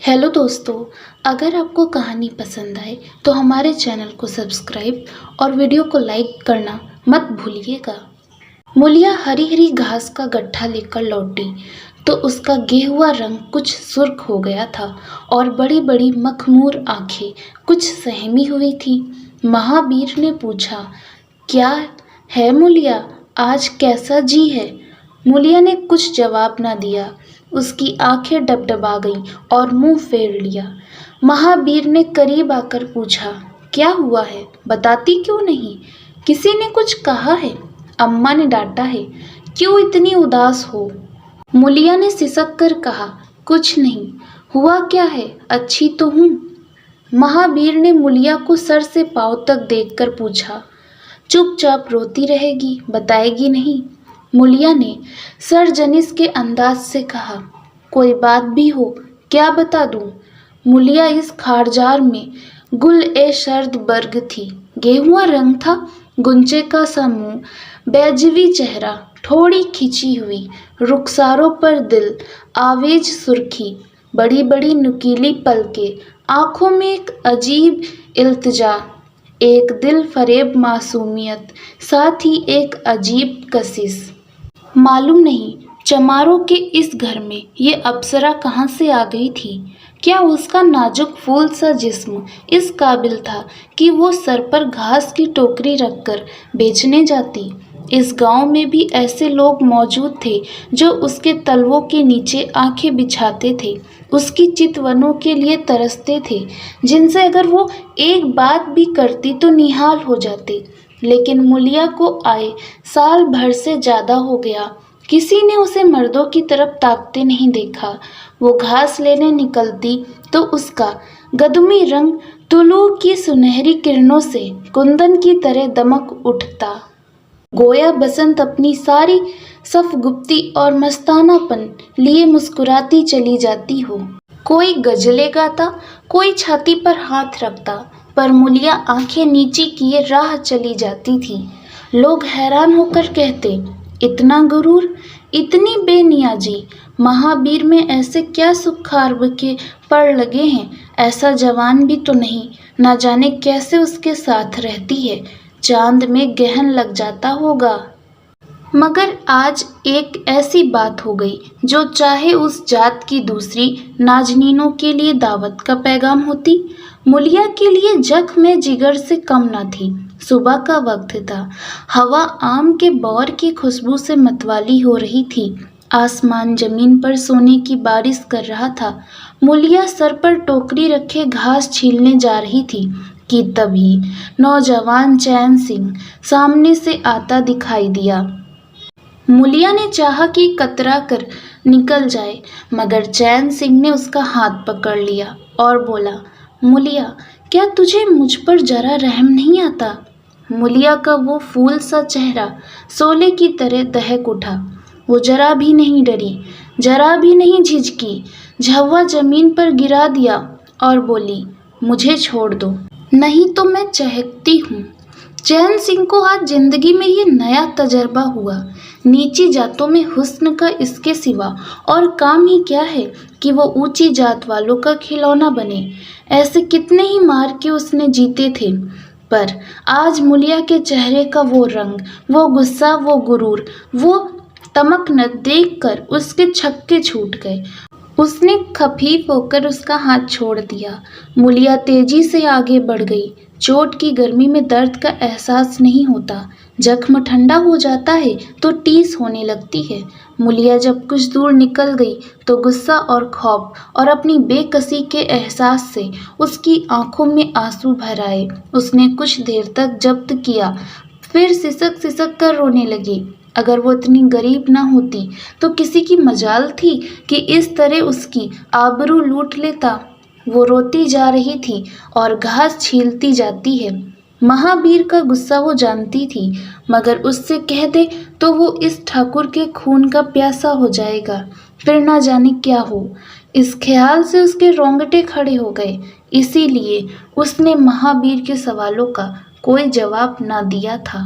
Hello दोस्तों, अगर आपको कहानी पसंद आए तो हमारे चैनल को सब्सक्राइब और वीडियो को लाइक करना मत भूलिएगा। मूलिया हरी हरी घास का गट्ठा लेकर लौटी तो उसका गेहुआ रंग कुछ सुर्ख हो गया था और बड़ी बड़ी मखमूर आंखें कुछ सहमी हुई थी। महावीर ने पूछा, क्या है मूलिया, आज कैसा जी है? मूलिया ने कुछ जवाब न दिया। उसकी आंखें डबडबा गईं और मुंह फेर लिया। महावीर ने करीब आकर पूछा, क्या हुआ है, बताती क्यों नहीं? किसी ने कुछ कहा है? अम्मा ने डांटा है। क्यों इतनी उदास हो? मूलिया ने सिसक कर कहा, कुछ नहीं। हुआ क्या है, अच्छी तो हूँ। महावीर ने मूलिया को सर से पांव तक देखकर पूछा, चुपचाप रोती रहेगी, बताएगी नहीं? मूलिया ने सरजनिस के अंदाज से कहा, कोई बात भी हो, क्या बता दूं? मूलिया इस खारजार में गुल ए शर्द बर्ग थी। गेहुआ रंग था, गुंचे का सा मुंह, बैजवी चेहरा, थोड़ी खिंची हुई रुखसारों पर दिल आवेज सुर्खी, बड़ी बड़ी नुकीली पलकें, आंखों में एक अजीब इल्तिजा, एक दिल फरेब मासूमियत, साथ ही एक अजीब कशिश। मालूम नहीं चमारों के इस घर में ये अप्सरा कहाँ से आ गई थी। क्या उसका नाजुक फूल सा जिस्म इस काबिल था कि वो सर पर घास की टोकरी रखकर बेचने जाती? इस गांव में भी ऐसे लोग मौजूद थे जो उसके तलवों के नीचे आंखें बिछाते थे, उसकी चितवनों के लिए तरसते थे, जिनसे अगर वो एक बात भी करती तो निहाल हो जाते। लेकिन मूलिया को आए साल भर से ज़्यादा हो गया, किसी ने उसे मर्दों की तरफ ताकते नहीं देखा। वो घास लेने निकलती तो उसका गदमी रंग तुलू की सुनहरी किरणों से कुंदन की तरह दमक उठता। गोया बसंत अपनी सारी सफगुप्ती और मस्तानापन लिए मुस्कुराती चली जाती हो। कोई गजलें गाता, कोई छाती पर हाथ रखता, पर मूलिया आंखें नीची किए राह चली जाती थी। लोग हैरान होकर कहते, इतना गुरूर, इतनी बेनियाजी, महावीर में ऐसे क्या सुखार्ब के पड़ लगे हैं? ऐसा जवान भी तो नहीं, ना जाने कैसे उसके साथ रहती है, चांद में गहन लग जाता होगा। मगर आज एक ऐसी बात हो गई जो चाहे उस जात की दूसरी नाजनीनों के लिए दावत का पैगाम होती, मूलिया के लिए जख्म जिगर से कम न थी। सुबह का वक्त था, हवा आम के बौर की खुशबू से मतवाली हो रही थी, आसमान जमीन पर सोने की बारिश कर रहा था। मूलिया सर पर टोकरी रखे घास छीलने जा रही थी कि तभी नौजवान चैन सिंह सामने से आता दिखाई दिया। मूलिया ने चाहा कि कतरा कर निकल जाए, मगर चैन सिंह ने उसका हाथ पकड़ लिया और बोला, मूलिया, क्या तुझे मुझ पर जरा रहम नहीं आता? मूलिया का वो फूल सा चेहरा शोले की तरह दहक उठा। वो जरा भी नहीं डरी, जरा भी नहीं झिझकी, झव्वा जमीन पर गिरा दिया और बोली, मुझे छोड़ दो, नहीं तो मैं चहकती हूँ। चैन सिंह को आज जिंदगी में ये नया तजर्बा हुआ। नीची जातों में हुस्न का इसके सिवा और काम ही क्या है कि वो ऊंची जात वालों का खिलौना बने। ऐसे कितने ही मार के उसने जीते थे, पर आज मूलिया के चेहरे का वो रंग, वो गुस्सा, वो गुरूर, वो तमक न देखकर उसके छक्के छूट गए। उसने खफीफ होकर उसका हाथ छोड़ दिया। मूलिया तेजी से आगे बढ़ गई। चोट की गर्मी में दर्द का एहसास नहीं होता, जख्म ठंडा हो जाता है तो टीस होने लगती है। मूलिया जब कुछ दूर निकल गई तो गुस्सा और खौफ और अपनी बेकसी के एहसास से उसकी आंखों में आंसू भर आए। उसने कुछ देर तक जब्त किया, फिर सिसक सिसक कर रोने लगी। अगर वो इतनी गरीब ना होती तो किसी की मजाल थी कि इस तरह उसकी आबरू लूट लेता। वो रोती जा रही थी और घास छीलती जाती है। महावीर का गुस्सा वो जानती थी, मगर उससे कह दे तो वो इस ठाकुर के खून का प्यासा हो जाएगा, फिर ना जाने क्या हो। इस ख्याल से उसके रोंगटे खड़े हो गए। इसीलिए उसने महावीर के सवालों का कोई जवाब ना दिया था।